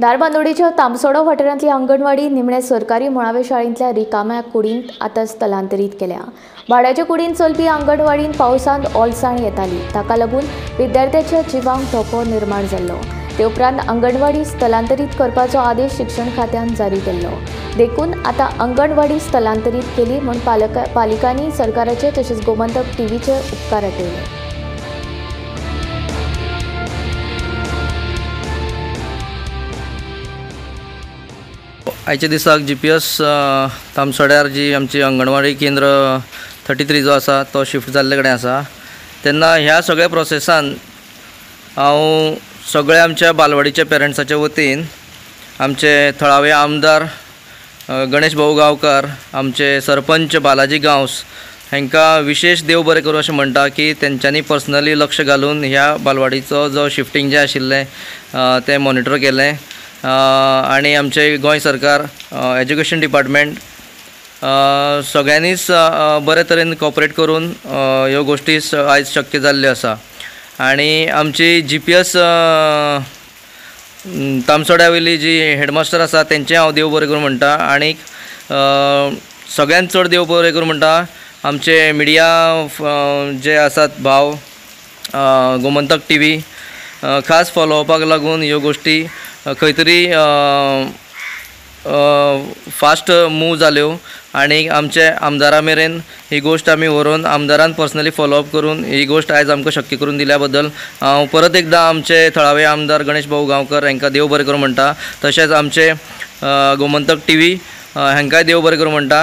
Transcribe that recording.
धारबांदोडेच्या तामसोडो वाठारांतली अंगणवाडी निमणे सरकारी मुळावे शाळेंतल्या रिकाम्या कुडींत आतां स्थलांतरीत केल्या। भाड्याच्या कुडींत चलपी अंगणवाडींत पावसांत ओलसाण येताली, ताका लागून विद्यार्थ्यांच्या जिवाक धोको निर्माण जाल्लो। ते उपरांत अंगणवाडी स्थलांतरीत करपाचो आदेश शिक्षण खात्यान जारी केल्लो। देखून आतां अंगणवाडी स्थलांतरीत केली म्हूण पालिकांनी सरकाराचे तशेंच गोमंतक टीव्हीचे उपकार आटयले। आयच्या दिसाक GPS तामसोड्यार जी आमची अंगणवाडी केंद्र 33 जो आसा तो शिफ्ट जाल्ले कडेन आसा, तेन्ना ह्या सगळ्या प्रोसेसान हांव सगळ्या आमच्या बालवाडीच्या पेरंट्साच्या वतीन आमचे थळावे आमदार गणेश भाऊ गांवकार, आमचे सरपंच बालाजी गांवस हांकां विशेष देव बरें करूं अशें म्हणटा की तेंच्यांनी पर्सनली लक्ष घालून ह्या बालवाडीचो जो शिफ्टिंग जे आशिल्लें तें मॉनिटर केलें। आणि आमचे गोंय सरकार एज्युकेशन डिपार्टमेंट सगळ्यांनीच बरे तरेन कॉपरेट करून ह्यो गोष्टी आयज शक्य जाल्ल्यो आसा। आणि आमची GPS तामसोड्या वयली जी हेडमास्टर आसा तेंचें हांव देव बरें करूं म्हणटा। आनीक सगळ्यांत चड देव बरें करूं म्हणटा आमचे मिडिया जे आसात भाव, गोमंतक टीव्ही खास फॉलोअपाक लागून ह्यो गोष्टी खंय तरी फास्ट मूव जाल्यो आनी आमचे आमदारा मेरेन ही गोष्ट आमी व्हरून आमदारान पर्सनली फॉलोअप करून ही गोष्ट आयज आमकां शक्य करून दिल्या बद्दल हांव परत एकदां आमचे थळावे आमदार गणेश भाऊ गांवकर हांकां देव बरें करूं म्हणटा। तशेंच आमचे गोमंतक टीव्ही हांकांय देव बरें करूं म्हणटा।